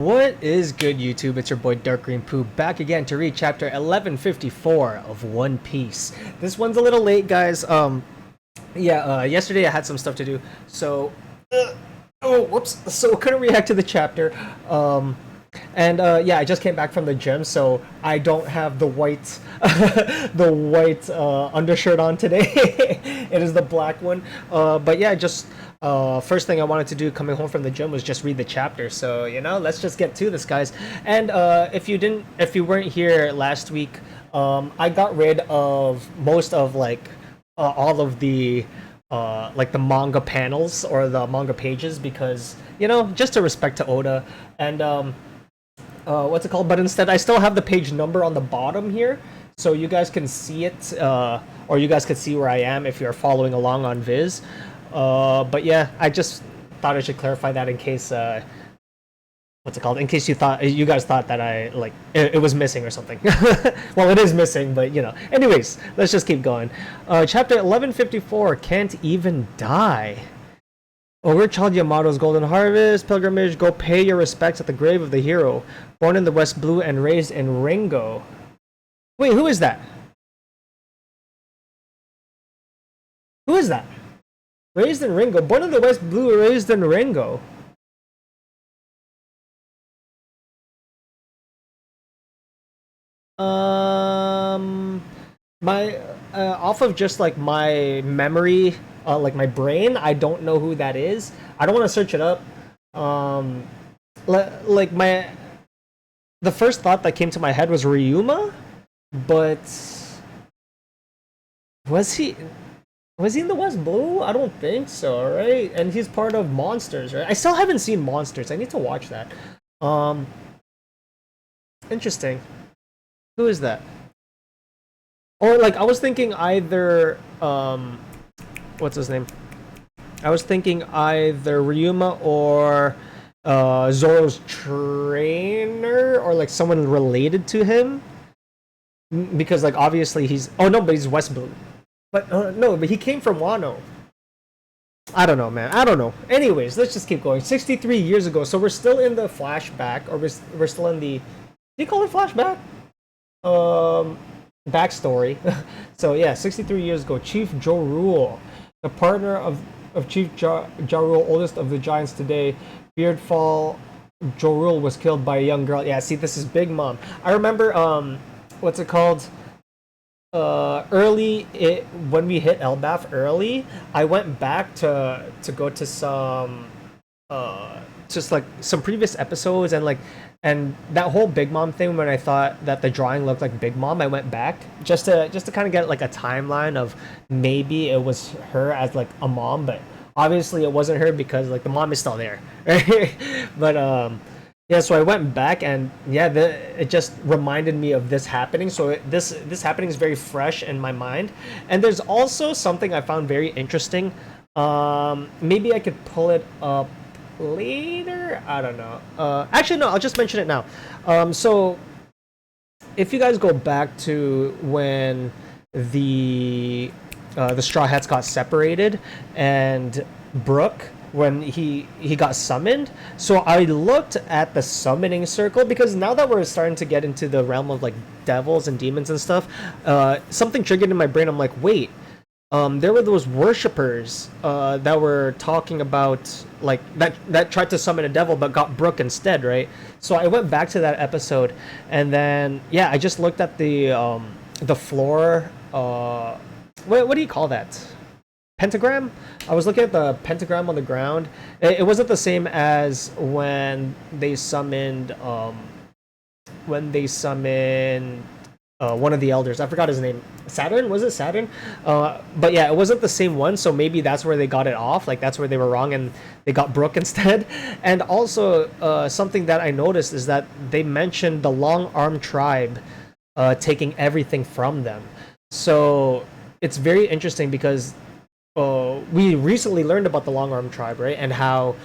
What is good, YouTube? It's your boy Dark Green Poo back again to read chapter 1154 of One Piece. This one's a little late, guys. Yesterday I had some stuff to do, so whoops. So couldn't react to the chapter. I just came back from the gym, so I don't have the white, the white undershirt on today. It is the black one. First thing I wanted to do coming home from the gym was just read the chapter. So let's just get to this, guys. And if you weren't here last week, I got rid of most of all of the the manga panels or the manga pages because just to respect to Oda and what's it called? But instead, I still have the page number on the bottom here, so you guys can see it, or you guys can see where I am if you're following along on Viz. I just thought I should clarify that in case what's it called? In case you guys thought that it was missing or something. Well, it is missing, but Anyways, let's just keep going. Chapter 1154. Can't even die. Over Child Yamato's Golden Harvest pilgrimage, go pay your respects at the grave of the hero, born in the West Blue and raised in Ringo. Wait, who is that? Who is that? Raised in Ringo, born in the West Blue, raised in Ringo. My off of just my memory, my brain, I don't know who that is. I don't want to search it up. The first thought that came to my head was Ryuma, but was he in the West Blue? I don't think so, right? And he's part of Monsters, right? I still haven't seen Monsters. I need to watch that. Interesting. Who is that? Or I was thinking either what's his name? I was thinking either Ryuma or Zoro's trainer, or someone related to him, because obviously he's but he's West Blue. But no, but he came from Wano. I don't know, man. I don't know. Anyways, let's just keep going. 63 years ago, so we're still in the flashback, or we're still in the. Do you call it flashback? Backstory. So yeah, 63 years ago, Chief Jo Rule, the partner of Chief Ja Rule, oldest of the giants today, Beardfall Jo Rule was killed by a young girl. Yeah, see, this is Big Mom. I remember what's it called? When we hit Elbaf early, I went back to go to some just some previous episodes, and that whole Big Mom thing, when I thought that the drawing looked like Big Mom, I went back just to kind of get a timeline of maybe it was her as a mom, but obviously it wasn't her because the mom is still there. Right? But yeah, so I went back, and yeah, it just reminded me of this happening. So this happening is very fresh in my mind. And there's also something I found very interesting. Maybe I could pull it up later. I don't know. Actually, no, I'll just mention it now. So if you guys go back to when the Straw Hats got separated, and Brook, when he got summoned, so I looked at the summoning circle, because now that we're starting to get into the realm of devils and demons and stuff, something triggered in my brain. I'm like, wait, there were those worshippers that were talking about that tried to summon a devil but got Brook instead, right? So I went back to that episode, and then yeah, I just looked at the floor. What do you call that? Pentagram? I was looking at the pentagram on the ground. It wasn't the same as when they summoned one of the elders. I forgot his name. Saturn? Was it Saturn? But yeah, it wasn't the same one, so maybe that's where they got it off. That's where they were wrong, and they got Brook instead. And also, something that I noticed is that they mentioned the Long Arm Tribe taking everything from them. So it's very interesting because we recently learned about the Long Arm Tribe, right? And how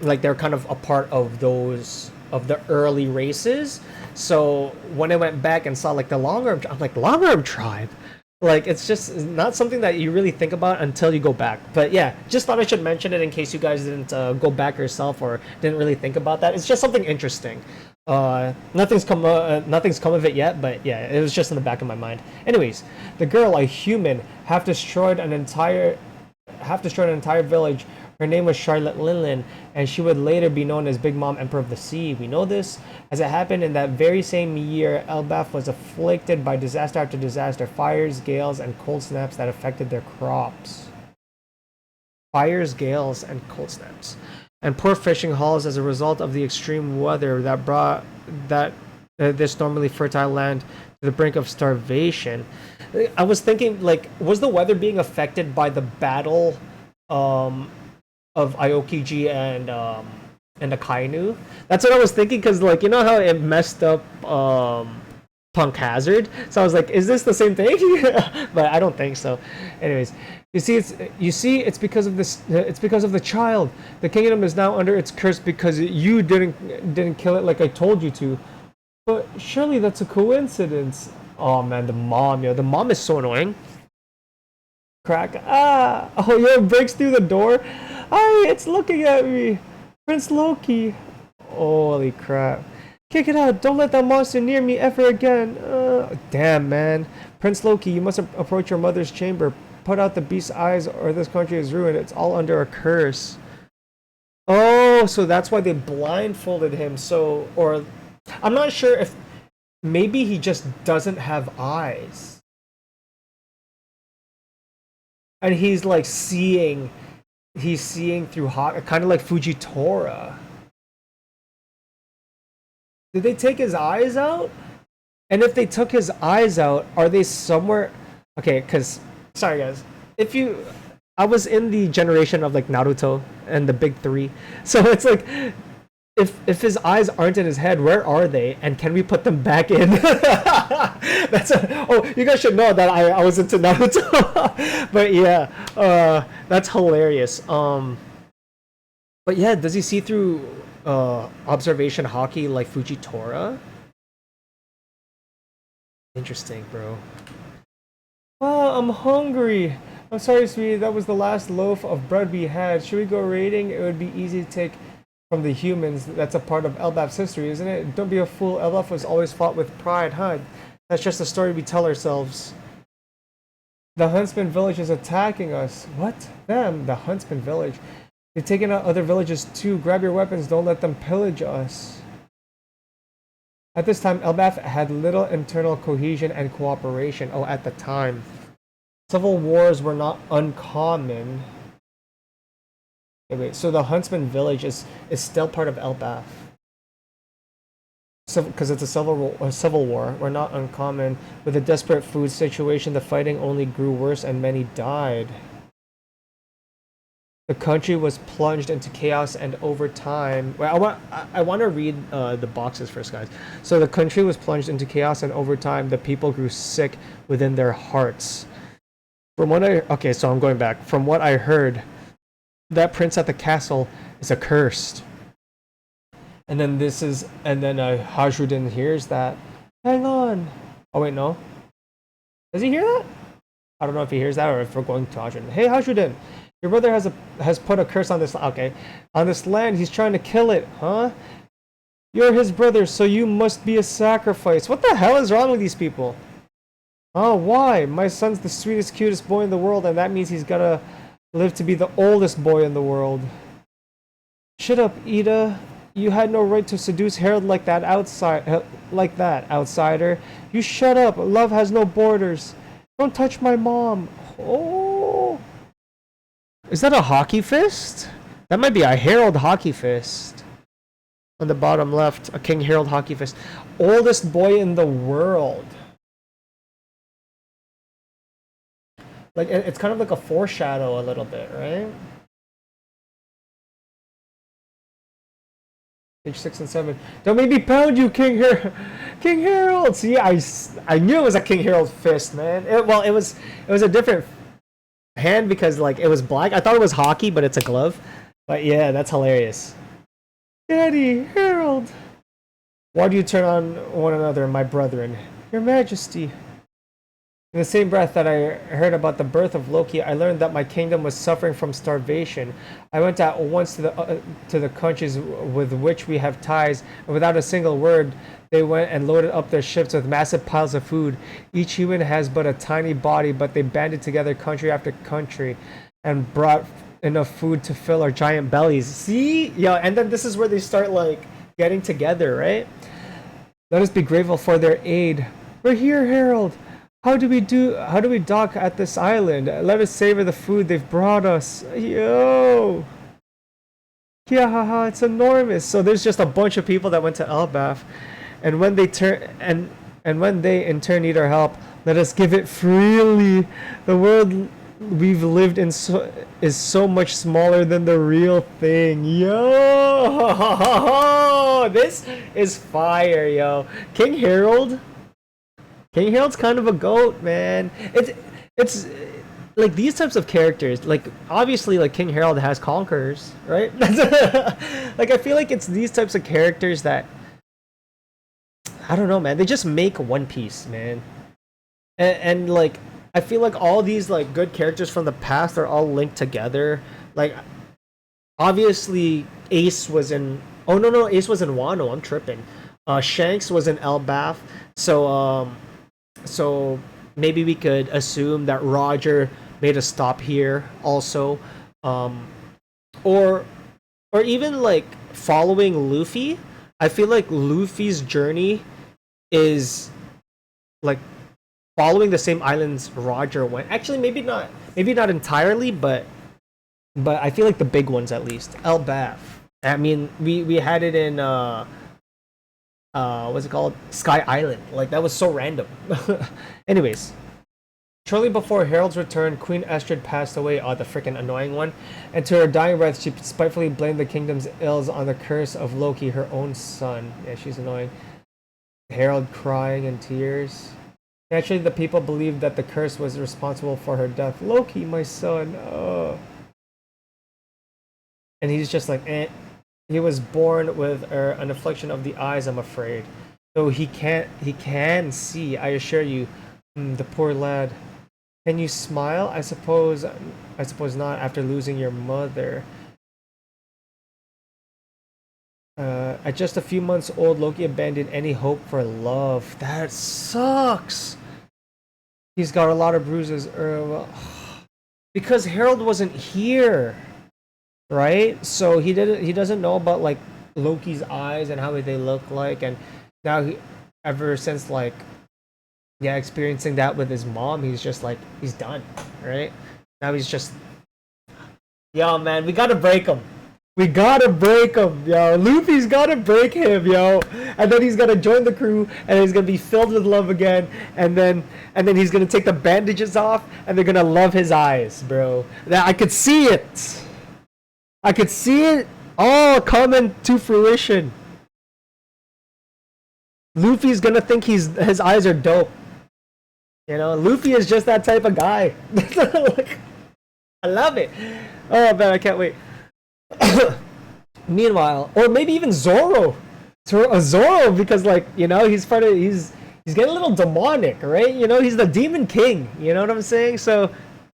they're kind of a part of the early races. So when I went back and saw the Long Arm, I'm like, Long Arm Tribe? Like it's just not something that you really think about until you go back. But yeah, just thought I should mention it in case you guys didn't go back yourself or didn't really think about that. It's just something interesting. Nothing's come of it yet, but yeah, it was just in the back of my mind. Anyways, the girl, a human, half destroyed an entire village. Her name was Charlotte Linlin, and she would later be known as Big Mom Emperor of the Sea. We know this as it happened in that very same year. Elbaf was afflicted by disaster after disaster, fires, gales, and cold snaps that affected their crops. Fires, gales, and cold snaps, and poor fishing hauls as a result of the extreme weather that brought that this normally fertile land to the brink of starvation. I was thinking, like, was the weather being affected by the battle of Aokiji and Akainu? That's what I was thinking, because like you know how it messed up Punk Hazard. So I was like, is this the same thing? But I don't think so. Anyways, it's because of this. It's because of the child. The kingdom is now under its curse because you didn't kill it like I told you to. But surely that's a coincidence. Oh man, the mom, yo, the mom is so annoying. Crack. Ah! Oh, yo, breaks through the door. Hi, it's looking at me. Prince Loki. Holy crap. Kick it out. Don't let that monster near me ever again. Damn, man. Prince Loki, you must approach your mother's chamber. Put out the beast's eyes or this country is ruined. It's all under a curse. Oh, so that's why they blindfolded him. So, or I'm not sure if maybe he just doesn't have eyes. And he's like he's seeing through kind of like Fujitora. Did they take his eyes out? And if they took his eyes out, are they somewhere? Okay, because sorry guys, I was in the generation of like Naruto and the big three, so it's like if his eyes aren't in his head, where are they? And can we put them back in? Oh, you guys should know that I was into Naruto. But yeah, that's hilarious. But yeah, does he see through observation hockey like Fujitora? Interesting, bro. Oh, I'm hungry. I'm sorry, sweetie. That was the last loaf of bread we had. Should we go raiding? It would be easy to take from the humans. That's a part of Elbaf's history, isn't it? Don't be a fool. Elbaf was always fought with pride, huh? That's just a story we tell ourselves. The Huntsman village is attacking us. What? Them? The Huntsman village. They've taken out other villages too. Grab your weapons. Don't let them pillage us. At this time, Elbaf had little internal cohesion and cooperation. Oh, at the time. Civil wars were not uncommon. Wait, so the Huntsman village is still part of Elbaf. Because it's a civil war. We're not uncommon. With a desperate food situation, the fighting only grew worse and many died. The country was plunged into chaos and over time... Well, I want to read the boxes first, guys. So the country was plunged into chaos and over time, the people grew sick within their hearts. Okay, so I'm going back. From what I heard, that prince at the castle is accursed. And then Hajrudin hears that. Hang on. Oh wait, no. Does he hear that? I don't know if he hears that or if we're going to Hajrudin. Hey Hajrudin, your brother has put a curse on this. Okay, on this land. He's trying to kill it, huh? You're his brother, so you must be a sacrifice. What the hell is wrong with these people? Oh, why? My son's the sweetest, cutest boy in the world, and that means he's gotta live to be the oldest boy in the world. Shut up, Ida. You had no right to seduce Harold like that outsider. You shut up. Love has no borders. Don't touch my mom. Oh. Is that a hockey fist? That might be a Harold hockey fist. On the bottom left, a King Harold hockey fist. Oldest boy in the world. Like, it's kind of like a foreshadow a little bit, right? Page 6 and 7. Don't make me pound you, King Harold! See, I knew it was a King Harold fist, man. It was a different hand because, like, it was black. I thought it was hockey, but it's a glove. But yeah, that's hilarious. Daddy, Harold! Why do you turn on one another, my brethren? Your Majesty. In the same breath that I heard about the birth of Loki, I learned that my kingdom was suffering from starvation. I went at once to the countries with which we have ties, and without a single word, they went and loaded up their ships with massive piles of food. Each human has but a tiny body, but they banded together country after country and brought enough food to fill our giant bellies. See? Yeah, and then this is where they start like getting together, right? Let us be grateful for their aid. We're here, Harold. How do we dock at this island? Let us savor the food they've brought us. Yo. Yeah, haha, it's enormous. So there's just a bunch of people that went to Elbaf, and when they when they in turn need our help, let us give it freely. The world we've lived in is so much smaller than the real thing. Yo, this is fire, yo. King Harold's kind of a goat, man. It's like these types of characters. Like obviously, like King Harold has conquerors, right? Like I feel like it's these types of characters that I don't know, man. They just make One Piece, man. And like I feel like all these like good characters from the past are all linked together. Like obviously Ace was in. Oh no, Ace was in Wano. I'm tripping. Shanks was in Elbaf. So maybe we could assume that Roger made a stop here also, or even like following Luffy. I feel like Luffy's journey is like following the same islands Roger went. Actually, maybe not entirely, but I feel like the big ones at least. Elbaf. I mean, we had it in what's it called? Sky Island. Like that was so random. Anyways, shortly before Harold's return, Queen Estrid passed away. Oh, the freaking annoying one. And to her dying breath, she spitefully blamed the kingdom's ills on the curse of Loki, her own son. Yeah, she's annoying. Harold crying in tears. Naturally, the people believed that the curse was responsible for her death. Loki, my son. Oh. And he's just like, eh. He was born with an affliction of the eyes, I'm afraid. Though he can see, I assure you. The poor lad. Can you smile? I suppose not after losing your mother. At just a few months old, Loki abandoned any hope for love. That sucks. He's got a lot of bruises. Because Harold wasn't here, right? So he doesn't know about like Loki's eyes and how they look like, and now ever since like experiencing that with his mom, he's just like he's done, right? Now he's just, yo man, we gotta break him. We gotta break him, yo. Luffy's gotta break him, yo. And then he's gonna join the crew, and he's gonna be filled with love again. And then he's gonna take the bandages off, and they're gonna love his eyes, bro. I could see it. I could see it all coming to fruition. Luffy's gonna think his eyes are dope. You know, Luffy is just that type of guy. I love it. Oh man, I can't wait. Meanwhile, or maybe even Zoro, because like you know he's getting a little demonic, right? You know he's the Demon King. You know what I'm saying? So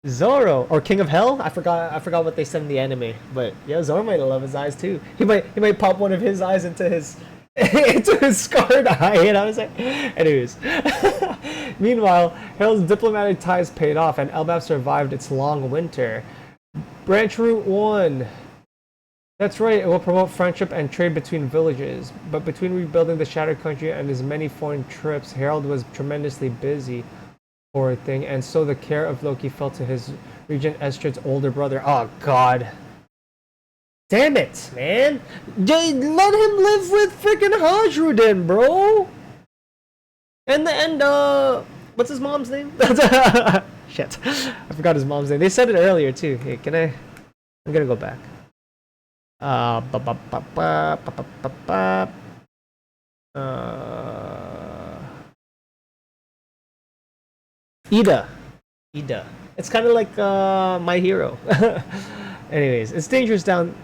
Zoro or King of Hell, I forgot what they said in the anime, but yeah, Zoro might love his eyes too. He might pop one of his eyes into his into his scarred eye, and I was like, anyways. Meanwhile, Harold's diplomatic ties paid off, and Elbaf survived its long winter. Branch Route 1. That's right, it will promote friendship and trade between villages. But between rebuilding the shattered country and his many foreign trips, Harold was tremendously busy, poor thing, and so the care of Loki fell to his Regent Estrid's older brother. Oh god. Damn it, man. Let him live with freaking Hajru then, bro. And what's his mom's name? Shit. I forgot his mom's name. They said it earlier too. Hey, I'm gonna go back. Ida. It's kind of like My Hero. Anyways, it's dangerous down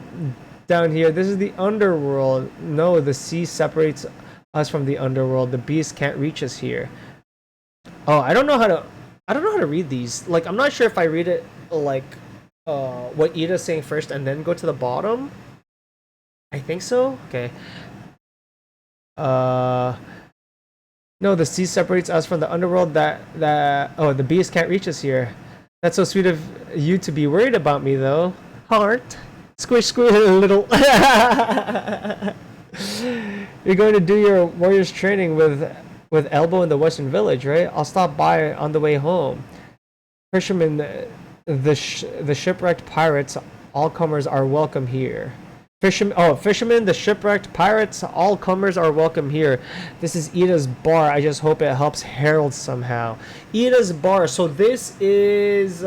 here. This is the underworld. No, the sea separates us from the underworld. The beasts can't reach us here. Oh, I don't know how to. I don't know how to read these. Like, I'm not sure if I read it like what Ida's saying first and then go to the bottom. I think so. Okay. Uh, no, the sea separates us from the underworld. The beast can't reach us here. That's so sweet of you to be worried about me, though. Heart, squish, squish, little. You're going to do your warriors training with Elbow in the Western Village, right? I'll stop by on the way home. Fishermen, the shipwrecked pirates, all comers are welcome here. Fishermen, the shipwrecked pirates, all comers are welcome here. This is Ida's bar. I just hope it helps Harold somehow. Ida's bar. So this is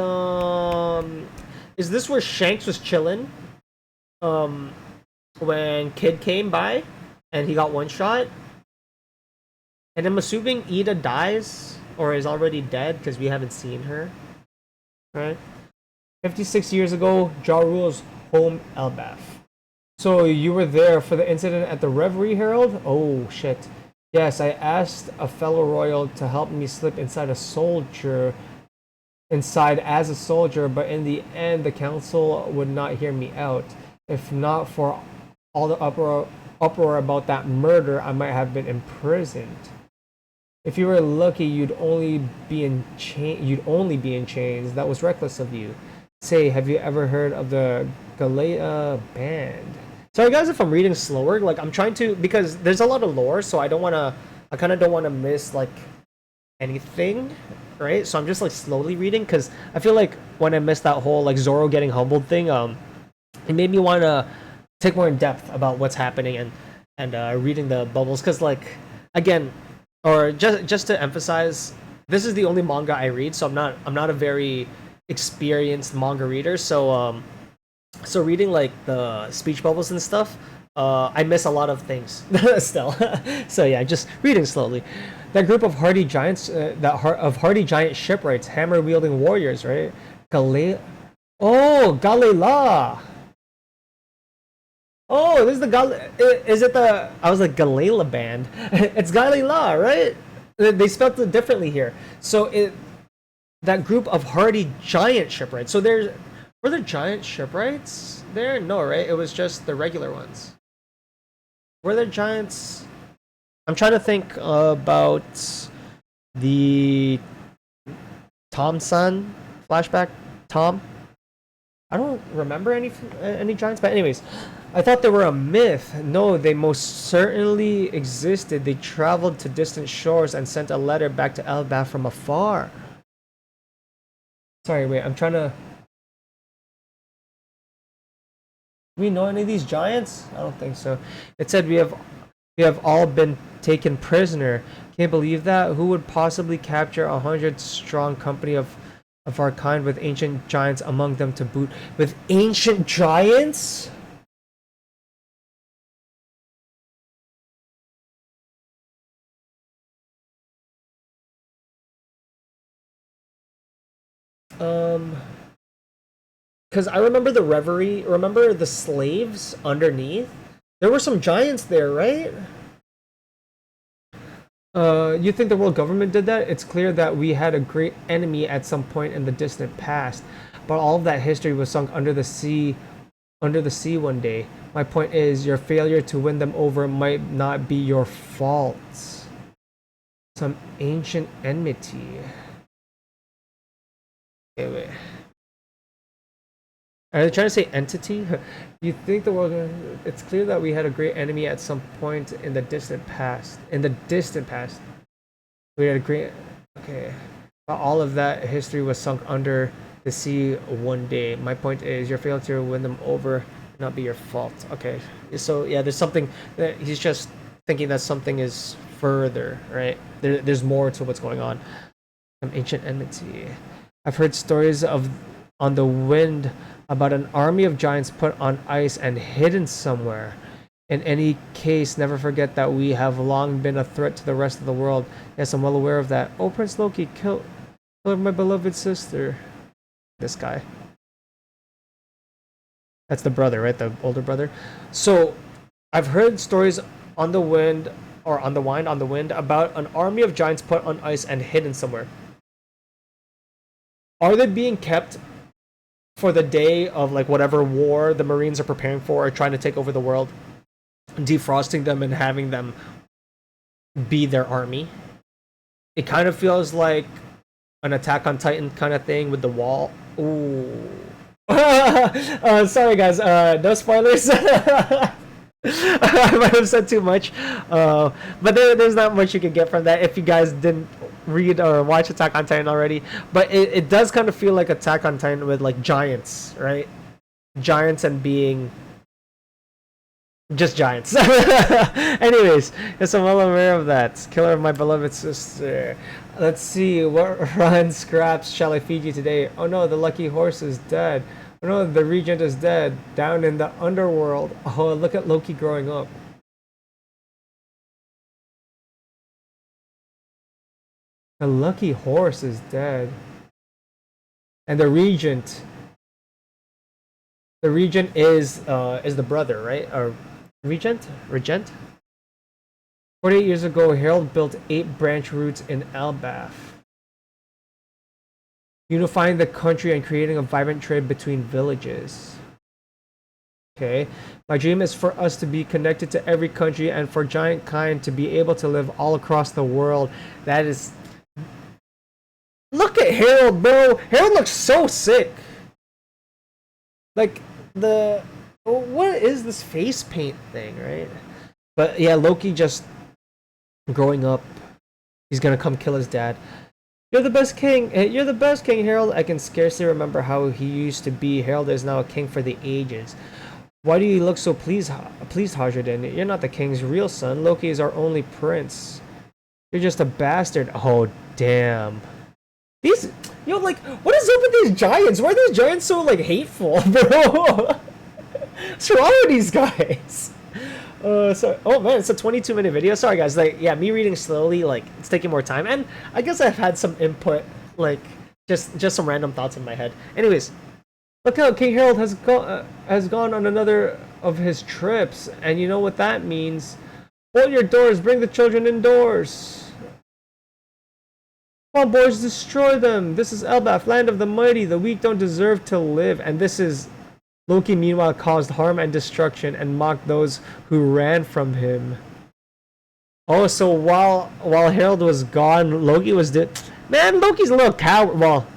this where Shanks was chilling? When Kid came by and he got one shot? And I'm assuming Ida dies or is already dead because we haven't seen her. Right? 56 years ago, Ja Rule's home Elbaf. So you were there for the incident at the Reverie, Herald? Oh shit. Yes, I asked a fellow royal to help me slip inside as a soldier, but in the end the council would not hear me out. If not for all the uproar about that murder, I might have been imprisoned. If you were lucky, you'd only be in chains. That was reckless of you. Say, have you ever heard of the Galea band? Sorry guys if I'm reading slower, like I'm trying to, because there's a lot of lore, so I kind of don't want to miss like anything, right? So I'm just like slowly reading, because I feel like when I missed that whole like Zoro getting humbled thing, it made me want to take more in depth about what's happening and reading the bubbles, because like again, or just to emphasize, this is the only manga I read, so I'm not a very experienced manga reader, so so reading like the speech bubbles and stuff, I miss a lot of things still. So yeah, just reading slowly. That group of hardy giants, hardy giant shipwrights, hammer wielding warriors, right? Galela. Oh, this is the Is it the? I was like Galela band. It's Galela, right? They spelled it differently here. So that group of hardy giant shipwrights. So were there giant shipwrights there? No, right? It was just the regular ones. Were there giants? I'm trying to think about the Tom-san flashback. Tom. I don't remember any giants, but anyways, I thought they were a myth. No, they most certainly existed. They traveled to distant shores and sent a letter back to Elbaf from afar. Sorry, wait, I'm trying to. Do we know any of these giants? I don't think so. It said we have all been taken prisoner. Can't believe that. Who would possibly capture 100-strong company of our kind with ancient giants among them to boot? With ancient giants? Because I remember the Reverie. Remember the slaves underneath? There were some giants there, right? You think the world government did that? It's clear that we had a great enemy at some point in the distant past, but all of that history was sunk under the sea one day. My point is, your failure to win them over might not be your fault. Some ancient enmity. Okay, wait. Are they trying to say entity? You think the world? It's clear that we had a great enemy at some point in the distant past. In the distant past, we had a great. Okay, but all of that history was sunk under the sea one day. My point is, your failure to win them over not be your fault. Okay, so yeah, there's something that he's just thinking that something is further, right? There's more to what's going on. Some ancient enmity. I've heard stories on the wind about an army of giants put on ice and hidden somewhere. In any case, never forget that we have long been a threat to the rest of the world. Yes, I'm well aware of that. Oh, Prince Loki, killed my beloved sister. This guy. That's the brother, right? The older brother. So, I've heard stories on the wind, or on the wind, about an army of giants put on ice and hidden somewhere. Are they being kept for the day of like whatever war the Marines are preparing for or trying to take over the world, defrosting them and having them be their army? It kind of feels like an Attack on Titan kind of thing with the wall. Ooh. Sorry guys, no spoilers. I might have said too much, but there's not much you can get from that if you guys didn't read or watch Attack on Titan already. But it does kind of feel like Attack on Titan with like giants, right? Giants and being just giants. Anyways, yes, I'm well aware of that. Killer of my beloved sister. Let's see, what run scraps shall I feed you today? Oh no, the lucky horse is dead. Oh no, the regent is dead. Down in the underworld. Oh, look at Loki growing up. The lucky horse is dead. And the regent. The regent is the brother, right? Or regent? Regent? 48 years ago, Harold built 8 branch routes in Elbaf, unifying the country and creating a vibrant trade between villages. Okay. My dream is for us to be connected to every country and for giant kind to be able to live all across the world. That is... Look at Harold, bro! Harold looks so sick! Like, the... What is this face paint thing, right? But yeah, Loki just... growing up, he's gonna come kill his dad. You're the best king. You're the best king, Harold. I can scarcely remember how he used to be. Harold is now a king for the ages. Why do you look so pleased, Hajradin? You're not the king's real son. Loki is our only prince. You're just a bastard. Oh, damn. These, like, what is up with these giants? Why are these giants so, like, hateful, bro? What's wrong with these guys? Oh man, it's a 22-minute video. Sorry guys, like, yeah, me reading slowly, like, it's taking more time, and I guess I've had some input, like, just some random thoughts in my head. Anyways, look how King Harold has gone on another of his trips, and you know what that means. Hold your doors, bring the children indoors. Come on, boys, destroy them. This is Elbaf, land of the mighty. The weak don't deserve to live, and this is... Loki, meanwhile, caused harm and destruction and mocked those who ran from him. Oh, so while Harold was gone, Loki was Man, Loki's a little coward. Well,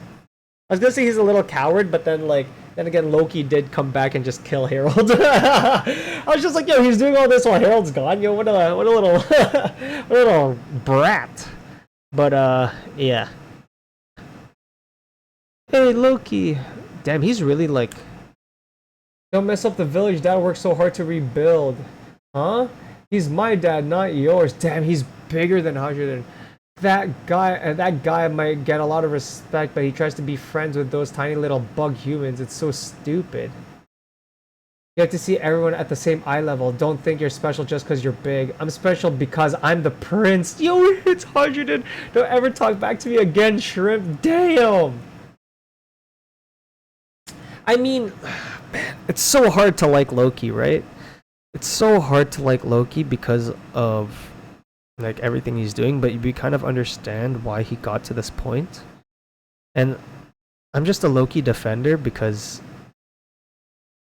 I was gonna say he's a little coward, but then again, Loki did come back and just kill Harold. I was just like, yo, he's doing all this while Harold's gone. Yo, what a little what a little brat. But yeah. Hey, Loki. Damn, he's really like... Don't mess up the village. Dad worked so hard to rebuild. Huh? He's my dad, not yours. Damn, he's bigger than Hajradin. That guy might get a lot of respect, but he tries to be friends with those tiny little bug humans. It's so stupid. You have to see everyone at the same eye level. Don't think you're special just because you're big. I'm special because I'm the prince. Yo, it's Hajradin. Don't ever talk back to me again, Shrimp. Damn. I mean... Man, it's so hard to like Loki, right? It's so hard to like Loki because of like everything he's doing, but you kind of understand why he got to this point. And I'm just a Loki defender because,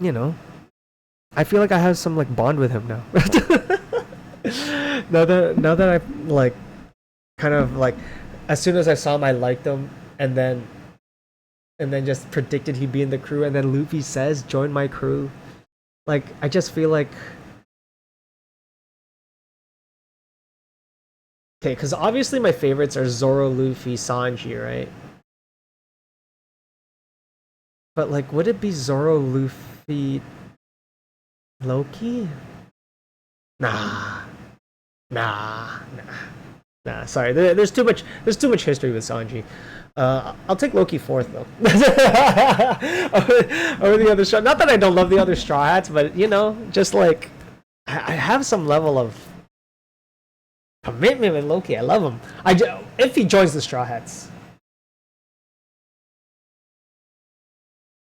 you know, I feel like I have some like bond with him now. now that I like kind of like, as soon as I saw him, I liked him, and then just predicted he'd be in the crew, and then Luffy says, join my crew. Like, I just feel like... Okay, because obviously my favorites are Zoro, Luffy, Sanji, right? But, like, would it be Zoro, Luffy, Loki? Nah, sorry, there's too much history with Sanji. I'll take Loki fourth though. over the other straw. Not that I don't love the other Straw Hats, but you know, just like I have some level of commitment with Loki. I love him. If he joins the Straw Hats,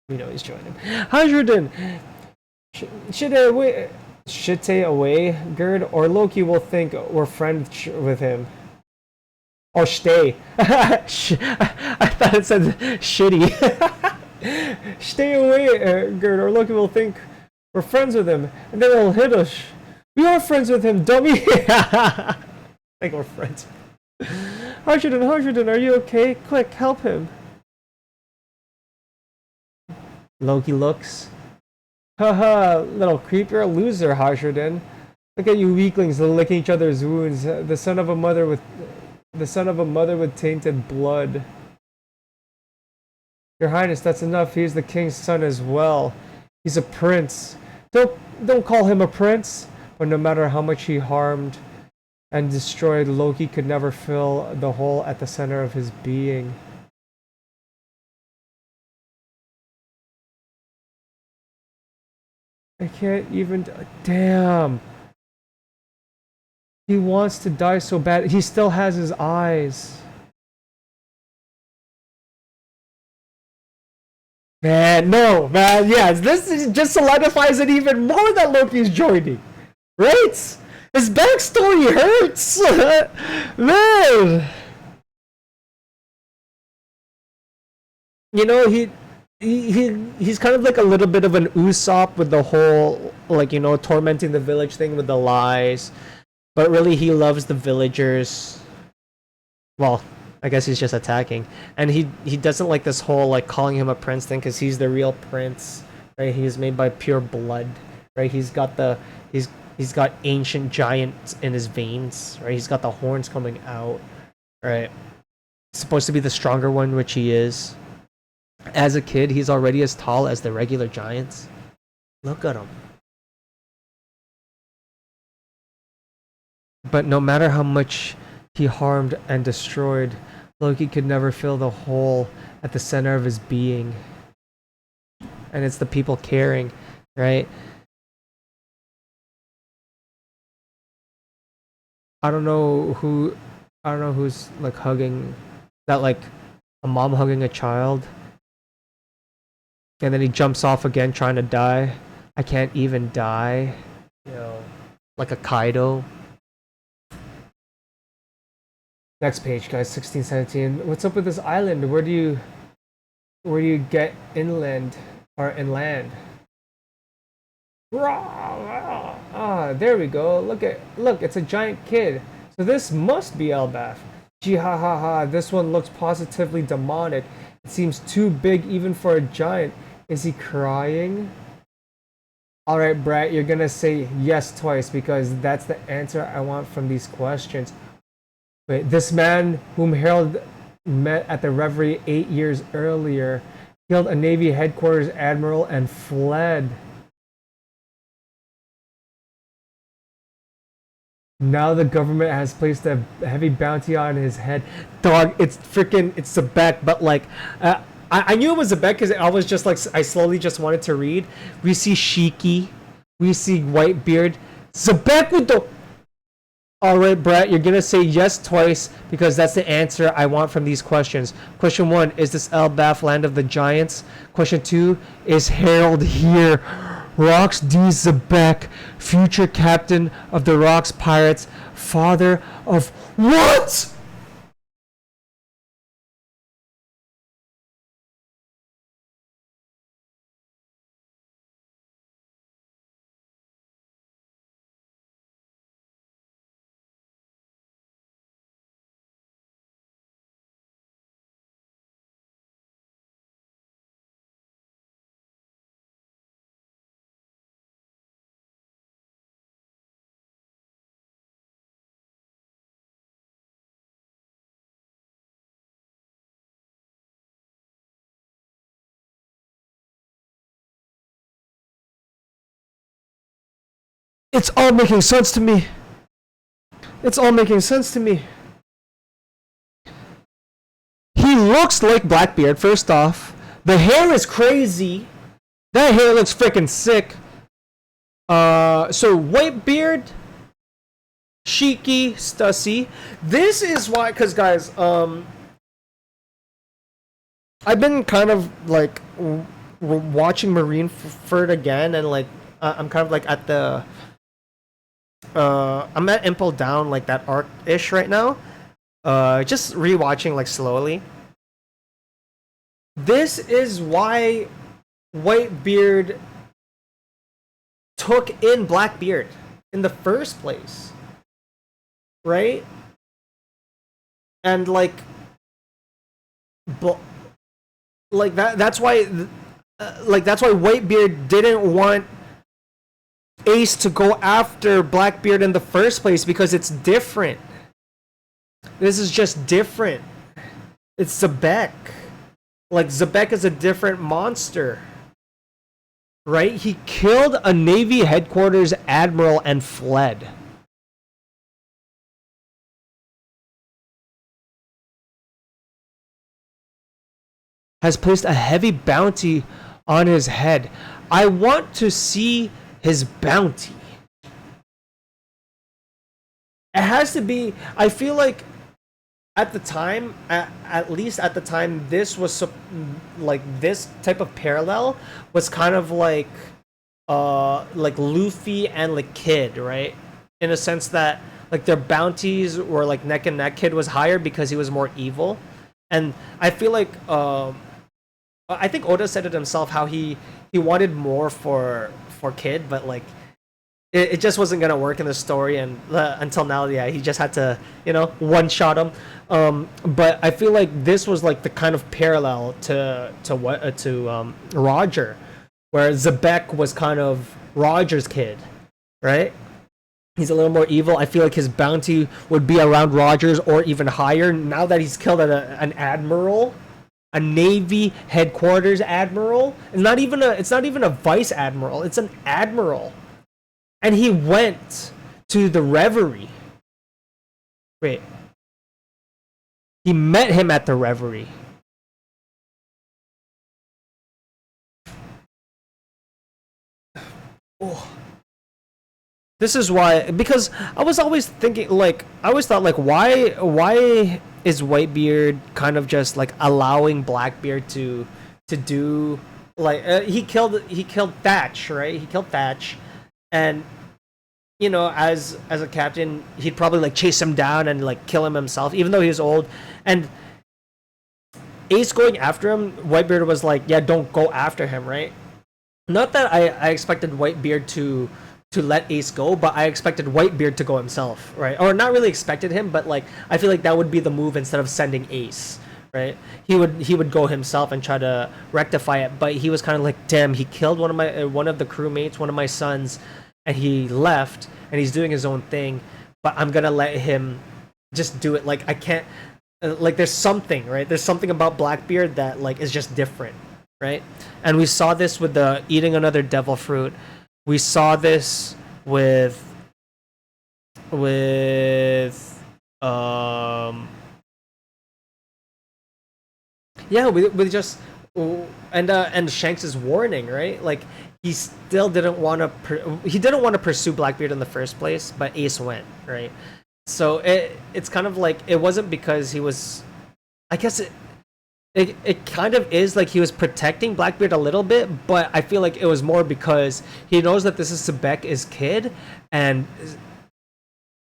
we know he's joining. Hajradin, should stay away, Gerd, or Loki will think we're friends with him. Oh, stay. I thought it said shitty. Stay away, Gerd, or Loki will think we're friends with him, and then he'll hit us. We are friends with him, dummy! Like we're friends. Harshaden, are you okay? Quick, help him. Loki looks. Haha, little creep, you're a loser, Harshaden. Look at you weaklings licking each other's wounds. The son of a mother with tainted blood. Your Highness, that's enough. He's the king's son as well. He's a prince. Don't call him a prince. But no matter how much he harmed and destroyed, Loki could never fill the hole at the center of his being. I can't even... Damn. He wants to die so bad. He still has his eyes. Man, no, man, yeah, this just solidifies it even more that Loki's joining. Right? His backstory hurts! Man! You know, he's kind of like a little bit of an Usopp with the whole, like, you know, tormenting the village thing with the lies. But really, he loves the villagers. Well, I guess he's just attacking. And he doesn't like this whole, like, calling him a prince thing, because he's the real prince, right? He's made by pure blood, right? He's got ancient giants in his veins, right? He's got the horns coming out, right? He's supposed to be the stronger one, which he is. As a kid, he's already as tall as the regular giants. Look at him. But no matter how much he harmed and destroyed, Loki could never fill the hole at the center of his being. And it's the people caring, right? I don't know who's like hugging that, like a mom hugging a child. And then he jumps off again trying to die. I can't even die. You know, like a Kaido. Next page, guys, 1617. What's up with this island? Where do you get inland or inland? Ah, there we go. Look, it's a giant kid. So this must be Elbaf. Gee ha ha ha, this one looks positively demonic. It seems too big even for a giant. Is he crying? Alright, Brett, you're gonna say yes twice because that's the answer I want from these questions. Wait, this man whom Harold met at the Reverie 8 years earlier killed a Navy headquarters admiral and fled. Now the government has placed a heavy bounty on his head. Dog, it's Zebek, but like, I knew it was Zebek because I was just like, I slowly just wanted to read. We see Shiki, we see Whitebeard, Zebek with the... Alright, Brett, you're gonna say yes twice because that's the answer I want from these questions. Question 1, is this Elbaf land of the giants? Question 2, is Harold here? Rox D. Zebek, future captain of the Rox Pirates, father of what? It's all making sense to me. It's all making sense to me. He looks like Blackbeard, first off. The hair is crazy. That hair looks freaking sick. So Whitebeard, Shiki, Stussy. This is why, because guys, I've been kind of like watching Marineford again, and like I'm kind of like at the I'm at Impel Down, like that arc ish right now, just rewatching like slowly. This is why Whitebeard took in Blackbeard in the first place, right? And like, like that's why, like that's why Whitebeard didn't want Ace to go after Blackbeard in the first place because it's different. This is just different. It's Zebek. Like Zebek is a different monster. Right? He killed a Navy headquarters admiral and fled. Has placed a heavy bounty on his head. I want to see his bounty. It has to be. I feel like at the time, at least at the time, this was like this type of parallel was kind of like Luffy and like Kid, right? In a sense that like their bounties were like neck and neck. Kid was higher because he was more evil, and I feel like I think Oda said it himself how he wanted more for Kid, but like it just wasn't gonna work in the story, and until now, yeah, he just had to one shot him. But I feel like this was like the kind of parallel to Roger, where Zebek was kind of Roger's kid, right? He's a little more evil. I feel like his bounty would be around Roger's or even higher. Now that he's killed an admiral, a Navy headquarters admiral, it's not even a vice admiral. It's an admiral. And he went to the Reverie. Wait. He met him at the Reverie. Oh. This is why, because I was always thinking, like, I always thought, like, why is Whitebeard kind of just like allowing Blackbeard to do like he killed Thatch, right? He killed Thatch, and as a captain, he'd probably like chase him down and like kill him himself, even though he was old. And Ace going after him, Whitebeard was like, yeah, don't go after him, right? Not that I expected Whitebeard to let Ace go, but I expected Whitebeard to go himself, right? Or not really expected him, but like I feel like that would be the move instead of sending Ace, right? He would go himself and try to rectify it, but he was kind of like, damn, he killed one of the crewmates, one of my sons, and he left, and he's doing his own thing, but I'm gonna let him just do it. Like I can't, like there's something, right? There's something about Blackbeard that like is just different, right? And we saw this with the eating another devil fruit. We saw this with yeah, with just and Shanks's warning, right? Like he still didn't want to pursue Blackbeard in the first place, but Ace went, right? So it's kind of like it wasn't because he was, I guess it kind of is like he was protecting Blackbeard a little bit, but I feel like it was more because he knows that this is Sebek's kid, and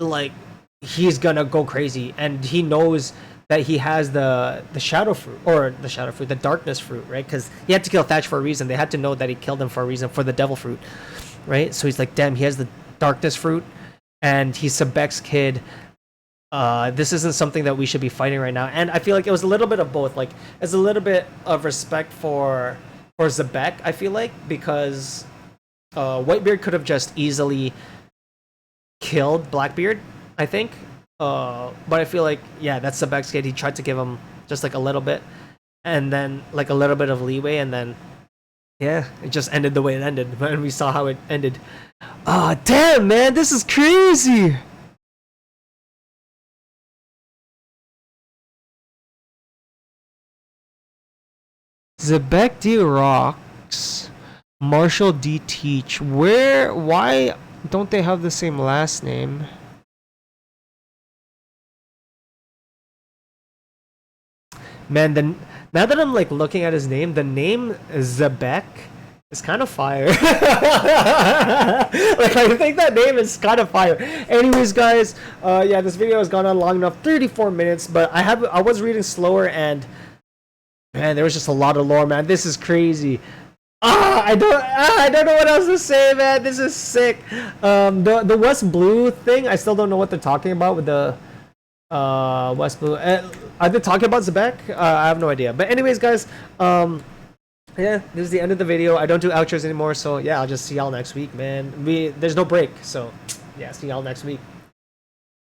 like he's gonna go crazy, and he knows that he has the shadow fruit, or the darkness fruit, right? Because he had to kill Thatch for a reason. They had to know that he killed him for a reason, for the devil fruit, right? So he's like, damn, he has the darkness fruit, and he's Sebek's kid. This isn't something that we should be fighting right now. And I feel like it was a little bit of both. Like, it's a little bit of respect for Zebek, I feel like, because Whitebeard could have just easily killed Blackbeard, I think. But I feel like, yeah, that's Zebek's kid. He tried to give him just like a little bit, and then like a little bit of leeway, and then yeah, it just ended the way it ended. And we saw how it ended. Ah, damn, man, this is crazy. Zebek D. Rocks, Marshall D. Teach. Why don't they have the same last name? Man, now that I'm like looking at his name, the name Zebek It's kind of fire. Like, I think that name is kind of fire. Anyways, guys, yeah, this video has gone on long enough, 34 minutes, but I was reading slower, and man, there was just a lot of lore, man. This is crazy. I don't know what else to say, man. This is sick. The West Blue thing, I still don't know what they're talking about with the West Blue. Are they talking about Zebek? I have no idea. But anyways, guys, yeah, this is the end of the video. I don't do outros anymore, so yeah, I'll just see y'all next week, man. There's no break, so yeah, see y'all next week.